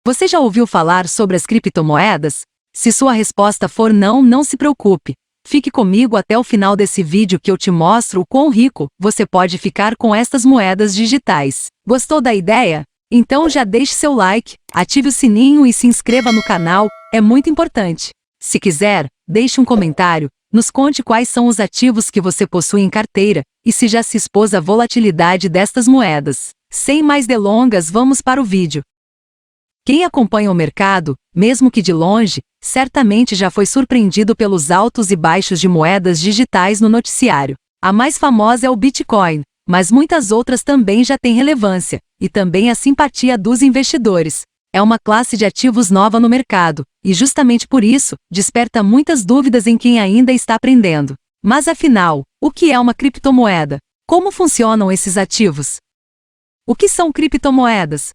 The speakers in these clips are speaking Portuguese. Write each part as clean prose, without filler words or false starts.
Você já ouviu falar sobre as criptomoedas? Se sua resposta for não, não se preocupe. Fique comigo até o final desse vídeo que eu te mostro o quão rico você pode ficar com estas moedas digitais. Gostou da ideia? Então já deixe seu like, ative o sininho e se inscreva no canal, é muito importante. Se quiser, deixe um comentário, nos conte quais são os ativos que você possui em carteira e se já se expôs à volatilidade destas moedas. Sem mais delongas, vamos para o vídeo. Quem acompanha o mercado, mesmo que de longe, certamente já foi surpreendido pelos altos e baixos de moedas digitais no noticiário. A mais famosa é o Bitcoin, mas muitas outras também já têm relevância, e também a simpatia dos investidores. É uma classe de ativos nova no mercado, e justamente por isso, desperta muitas dúvidas em quem ainda está aprendendo. Mas afinal, o que é uma criptomoeda? Como funcionam esses ativos? O que são criptomoedas?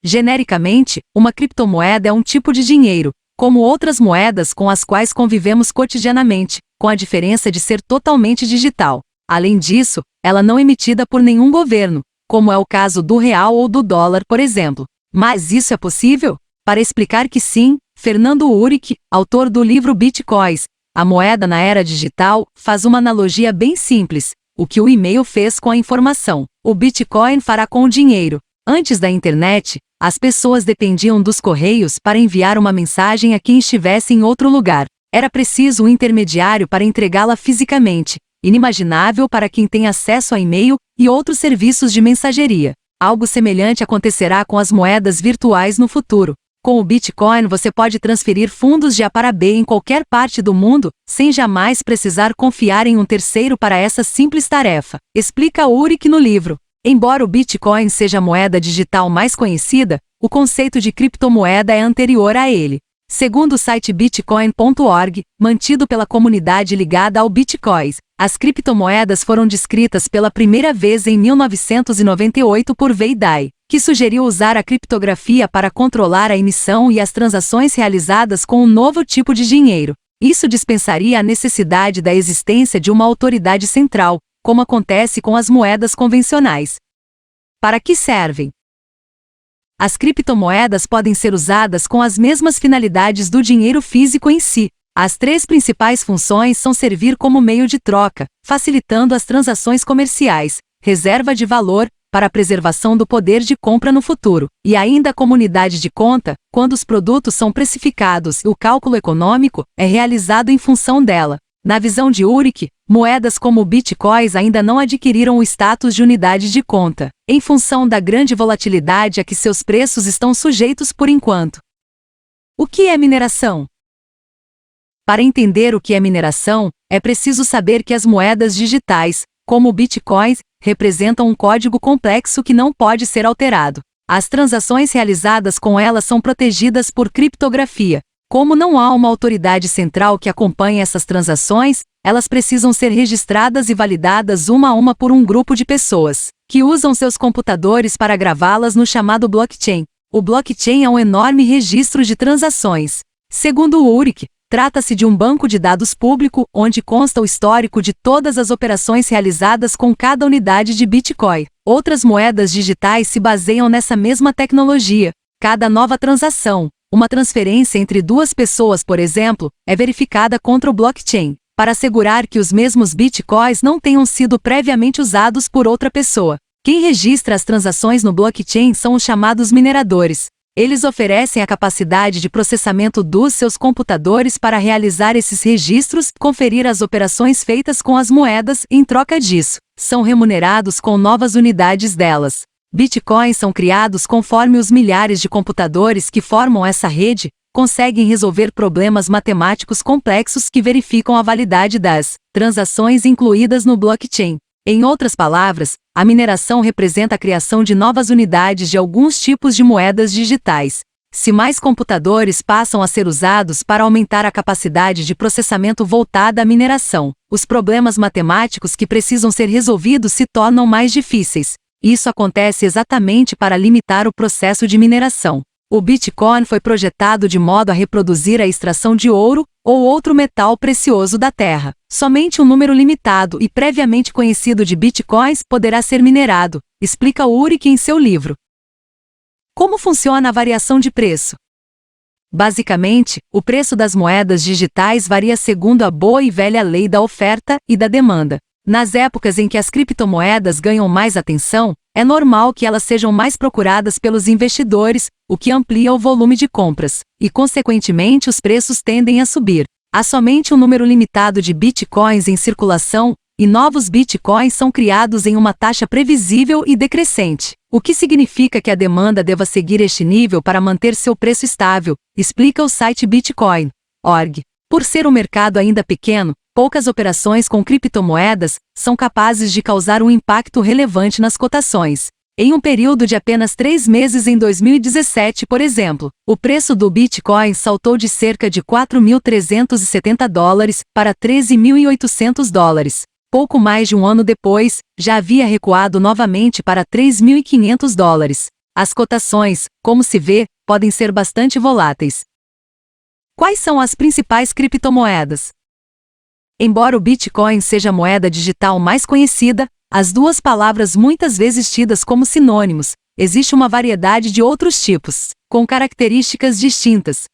Genericamente, uma criptomoeda é um tipo de dinheiro, como outras moedas com as quais convivemos cotidianamente, com a diferença de ser totalmente digital. Além disso, ela não é emitida por nenhum governo, como é o caso do real ou do dólar, por exemplo. Mas isso é possível? Para explicar que sim, Fernando Uhrig, autor do livro Bitcoins, a moeda na era digital, faz uma analogia bem simples. O que o e-mail fez com a informação, o Bitcoin fará com o dinheiro. Antes da internet, as pessoas dependiam dos correios para enviar uma mensagem a quem estivesse em outro lugar. Era preciso um intermediário para entregá-la fisicamente, inimaginável para quem tem acesso a e-mail e outros serviços de mensageria. Algo semelhante acontecerá com as moedas virtuais no futuro. Com o Bitcoin você pode transferir fundos de A para B em qualquer parte do mundo, sem jamais precisar confiar em um terceiro para essa simples tarefa, explica Uhrig no livro. Embora o Bitcoin seja a moeda digital mais conhecida, o conceito de criptomoeda é anterior a ele. Segundo o site bitcoin.org, mantido pela comunidade ligada ao Bitcoin, as criptomoedas foram descritas pela primeira vez em 1998 por Wei Dai, que sugeriu usar a criptografia para controlar a emissão e as transações realizadas com um novo tipo de dinheiro. Isso dispensaria a necessidade da existência de uma autoridade central, como acontece com as moedas convencionais. Para que servem? As criptomoedas podem ser usadas com as mesmas finalidades do dinheiro físico em si. As três principais funções são servir como meio de troca, facilitando as transações comerciais, reserva de valor, para a preservação do poder de compra no futuro, e ainda como unidade de conta, quando os produtos são precificados e o cálculo econômico é realizado em função dela. Na visão de Uhrig, moedas como o Bitcoin ainda não adquiriram o status de unidade de conta, em função da grande volatilidade a que seus preços estão sujeitos por enquanto. O que é mineração? Para entender o que é mineração, é preciso saber que as moedas digitais, como o Bitcoin, representam um código complexo que não pode ser alterado. As transações realizadas com elas são protegidas por criptografia. Como não há uma autoridade central que acompanhe essas transações, elas precisam ser registradas e validadas uma a uma por um grupo de pessoas, que usam seus computadores para gravá-las no chamado blockchain. O blockchain é um enorme registro de transações. Segundo Uhrig, trata-se de um banco de dados público onde consta o histórico de todas as operações realizadas com cada unidade de Bitcoin. Outras moedas digitais se baseiam nessa mesma tecnologia. Cada nova transação, uma transferência entre duas pessoas, por exemplo, é verificada contra o blockchain, para assegurar que os mesmos bitcoins não tenham sido previamente usados por outra pessoa. Quem registra as transações no blockchain são os chamados mineradores. Eles oferecem a capacidade de processamento dos seus computadores para realizar esses registros, conferir as operações feitas com as moedas e, em troca disso, são remunerados com novas unidades delas. Bitcoins são criados conforme os milhares de computadores que formam essa rede conseguem resolver problemas matemáticos complexos que verificam a validade das transações incluídas no blockchain. Em outras palavras, a mineração representa a criação de novas unidades de alguns tipos de moedas digitais. Se mais computadores passam a ser usados para aumentar a capacidade de processamento voltada à mineração, os problemas matemáticos que precisam ser resolvidos se tornam mais difíceis. Isso acontece exatamente para limitar o processo de mineração. O Bitcoin foi projetado de modo a reproduzir a extração de ouro ou outro metal precioso da Terra. Somente um número limitado e previamente conhecido de bitcoins poderá ser minerado, explica Uhrig em seu livro. Como funciona a variação de preço? Basicamente, o preço das moedas digitais varia segundo a boa e velha lei da oferta e da demanda. Nas épocas em que as criptomoedas ganham mais atenção, é normal que elas sejam mais procuradas pelos investidores, o que amplia o volume de compras, e consequentemente os preços tendem a subir. Há somente um número limitado de bitcoins em circulação, e novos bitcoins são criados em uma taxa previsível e decrescente, o que significa que a demanda deva seguir este nível para manter seu preço estável, explica o site Bitcoin.org. Por ser um mercado ainda pequeno, poucas operações com criptomoedas são capazes de causar um impacto relevante nas cotações. Em um período de apenas 3 meses em 2017, por exemplo, o preço do Bitcoin saltou de cerca de $4.370 para $13.800. Pouco mais de um ano depois, já havia recuado novamente para $3.500. As cotações, como se vê, podem ser bastante voláteis. Quais são as principais criptomoedas? Embora o Bitcoin seja a moeda digital mais conhecida, as duas palavras muitas vezes tidas como sinônimos, existe uma variedade de outros tipos, com características distintas.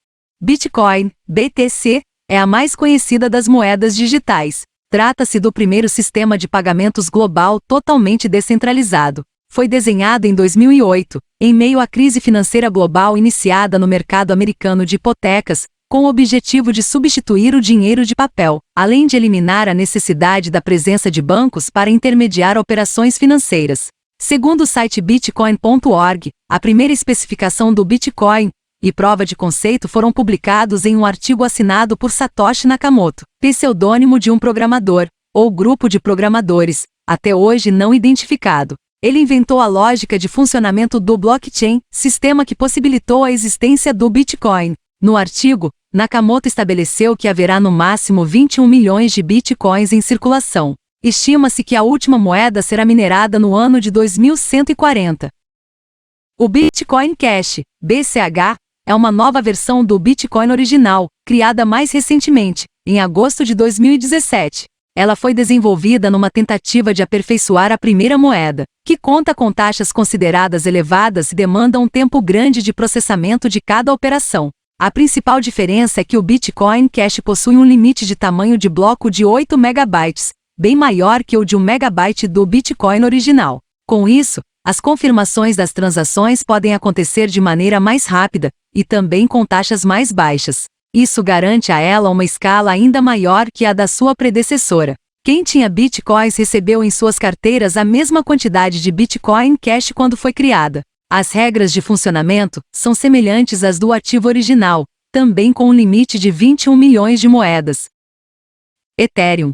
Bitcoin, BTC, é a mais conhecida das moedas digitais. Trata-se do primeiro sistema de pagamentos global totalmente descentralizado. Foi desenhado em 2008, em meio à crise financeira global iniciada no mercado americano de hipotecas, com o objetivo de substituir o dinheiro de papel, além de eliminar a necessidade da presença de bancos para intermediar operações financeiras. Segundo o site Bitcoin.org, a primeira especificação do Bitcoin e prova de conceito foram publicados em um artigo assinado por Satoshi Nakamoto, pseudônimo de um programador, ou grupo de programadores, até hoje não identificado. Ele inventou a lógica de funcionamento do blockchain, sistema que possibilitou a existência do Bitcoin. No artigo, Nakamoto estabeleceu que haverá no máximo 21 milhões de bitcoins em circulação. Estima-se que a última moeda será minerada no ano de 2140. O Bitcoin Cash, BCH, é uma nova versão do Bitcoin original, criada mais recentemente, em agosto de 2017. Ela foi desenvolvida numa tentativa de aperfeiçoar a primeira moeda, que conta com taxas consideradas elevadas e demanda um tempo grande de processamento de cada operação. A principal diferença é que o Bitcoin Cash possui um limite de tamanho de bloco de 8 megabytes, bem maior que o de 1 megabyte do Bitcoin original. Com isso, as confirmações das transações podem acontecer de maneira mais rápida, e também com taxas mais baixas. Isso garante a ela uma escala ainda maior que a da sua predecessora. Quem tinha bitcoins recebeu em suas carteiras a mesma quantidade de Bitcoin Cash quando foi criada. As regras de funcionamento são semelhantes às do ativo original, também com um limite de 21 milhões de moedas. Ethereum.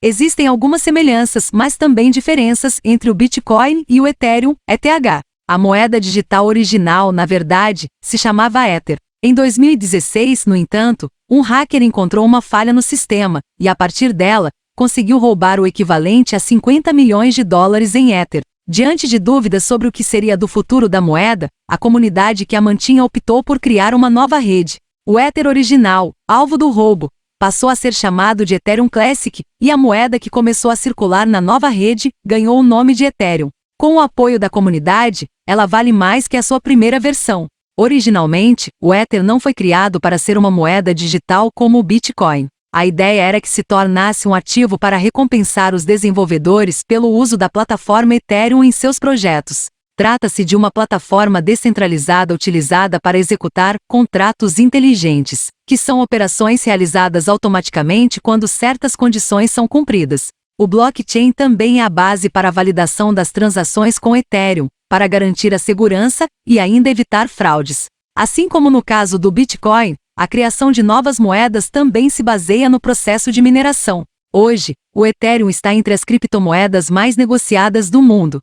Existem algumas semelhanças, mas também diferenças entre o Bitcoin e o Ethereum, ETH. A moeda digital original, na verdade, se chamava Ether. Em 2016, no entanto, um hacker encontrou uma falha no sistema, e a partir dela, conseguiu roubar o equivalente a 50 milhões de dólares em Ether. Diante de dúvidas sobre o que seria do futuro da moeda, a comunidade que a mantinha optou por criar uma nova rede. O Ether original, alvo do roubo, passou a ser chamado de Ethereum Classic, e a moeda que começou a circular na nova rede ganhou o nome de Ethereum. Com o apoio da comunidade, ela vale mais que a sua primeira versão. Originalmente, o Ether não foi criado para ser uma moeda digital como o Bitcoin. A ideia era que se tornasse um ativo para recompensar os desenvolvedores pelo uso da plataforma Ethereum em seus projetos. Trata-se de uma plataforma descentralizada utilizada para executar contratos inteligentes, que são operações realizadas automaticamente quando certas condições são cumpridas. O blockchain também é a base para a validação das transações com Ethereum, para garantir a segurança e ainda evitar fraudes. Assim como no caso do Bitcoin, a criação de novas moedas também se baseia no processo de mineração. Hoje, o Ethereum está entre as criptomoedas mais negociadas do mundo.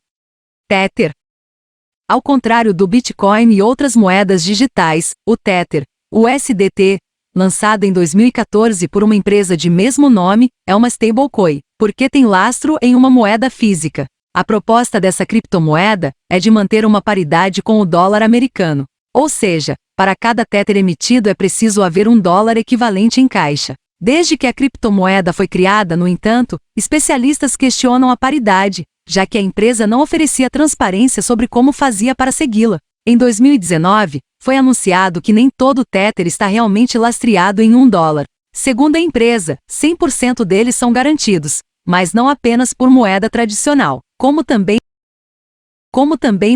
Tether. Ao contrário do Bitcoin e outras moedas digitais, o Tether, o USDT, lançado em 2014 por uma empresa de mesmo nome, é uma stablecoin, porque tem lastro em uma moeda física. A proposta dessa criptomoeda é de manter uma paridade com o dólar americano. Ou seja, para cada Tether emitido é preciso haver $1 equivalente em caixa. Desde que a criptomoeda foi criada, no entanto, especialistas questionam a paridade, já que a empresa não oferecia transparência sobre como fazia para segui-la. Em 2019, foi anunciado que nem todo o Tether está realmente lastreado em $1. Segundo a empresa, 100% deles são garantidos, mas não apenas por moeda tradicional, como também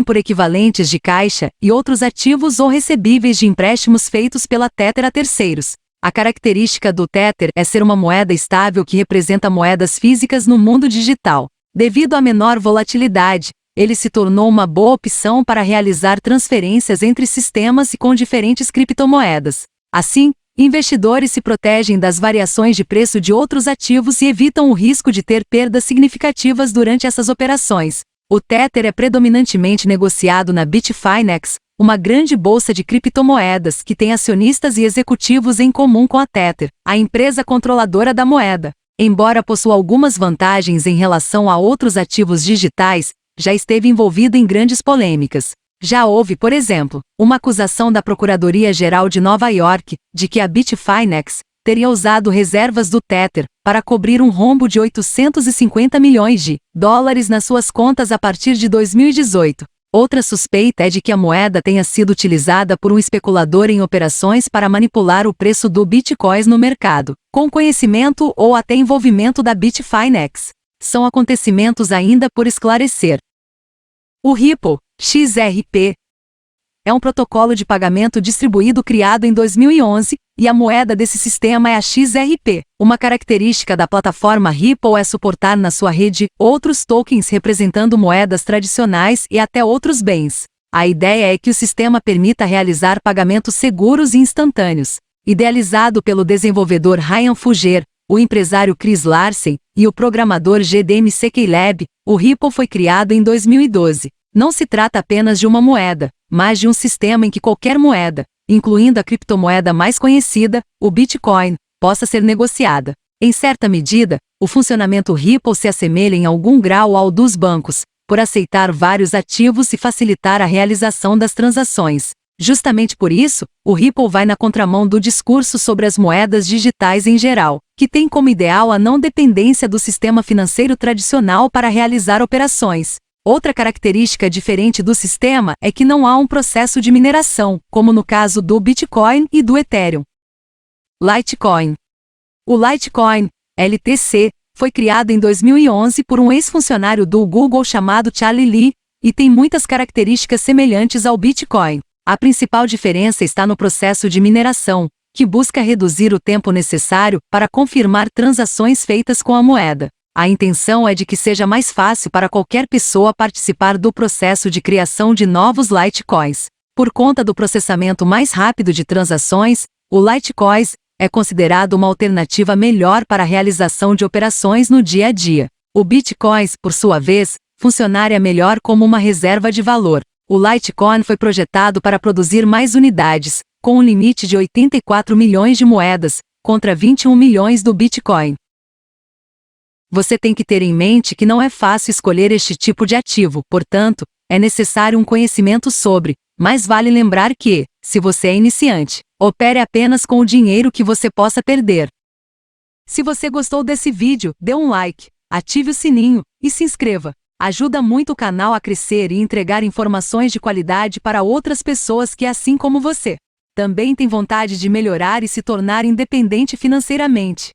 por equivalentes de caixa e outros ativos ou recebíveis de empréstimos feitos pela Tether a terceiros. A característica do Tether é ser uma moeda estável que representa moedas físicas no mundo digital. Devido à menor volatilidade, ele se tornou uma boa opção para realizar transferências entre sistemas e com diferentes criptomoedas. Assim, investidores se protegem das variações de preço de outros ativos e evitam o risco de ter perdas significativas durante essas operações. O Tether é predominantemente negociado na Bitfinex, uma grande bolsa de criptomoedas que tem acionistas e executivos em comum com a Tether, a empresa controladora da moeda. Embora possua algumas vantagens em relação a outros ativos digitais, já esteve envolvido em grandes polêmicas. Já houve, por exemplo, uma acusação da Procuradoria-Geral de Nova York de que a Bitfinex teria usado reservas do Tether para cobrir um rombo de $850 milhões nas suas contas a partir de 2018. Outra suspeita é de que a moeda tenha sido utilizada por um especulador em operações para manipular o preço do Bitcoin no mercado, com conhecimento ou até envolvimento da Bitfinex. São acontecimentos ainda por esclarecer. O Ripple, XRP, é um protocolo de pagamento distribuído criado em 2011, e a moeda desse sistema é a XRP. Uma característica da plataforma Ripple é suportar na sua rede outros tokens representando moedas tradicionais e até outros bens. A ideia é que o sistema permita realizar pagamentos seguros e instantâneos. Idealizado pelo desenvolvedor Ryan Fugger, o empresário Chris Larsen e o programador GDMC Caleb, o Ripple foi criado em 2012. Não se trata apenas de uma moeda, mas de um sistema em que qualquer moeda, incluindo a criptomoeda mais conhecida, o Bitcoin, possa ser negociada. Em certa medida, o funcionamento Ripple se assemelha em algum grau ao dos bancos, por aceitar vários ativos e facilitar a realização das transações. Justamente por isso, o Ripple vai na contramão do discurso sobre as moedas digitais em geral, que tem como ideal a não dependência do sistema financeiro tradicional para realizar operações. Outra característica diferente do sistema é que não há um processo de mineração, como no caso do Bitcoin e do Ethereum. Litecoin. O Litecoin, LTC, foi criado em 2011 por um ex-funcionário do Google chamado Charlie Lee, e tem muitas características semelhantes ao Bitcoin. A principal diferença está no processo de mineração, que busca reduzir o tempo necessário para confirmar transações feitas com a moeda. A intenção é de que seja mais fácil para qualquer pessoa participar do processo de criação de novos Litecoins. Por conta do processamento mais rápido de transações, o Litecoin é considerado uma alternativa melhor para a realização de operações no dia a dia. O Bitcoin, por sua vez, funcionaria melhor como uma reserva de valor. O Litecoin foi projetado para produzir mais unidades, com um limite de 84 milhões de moedas, contra 21 milhões do Bitcoin. Você tem que ter em mente que não é fácil escolher este tipo de ativo, portanto, é necessário um conhecimento sobre, mas vale lembrar que, se você é iniciante, opere apenas com o dinheiro que você possa perder. Se você gostou desse vídeo, dê um like, ative o sininho e se inscreva. Ajuda muito o canal a crescer e entregar informações de qualidade para outras pessoas que, assim como você, também têm vontade de melhorar e se tornar independente financeiramente.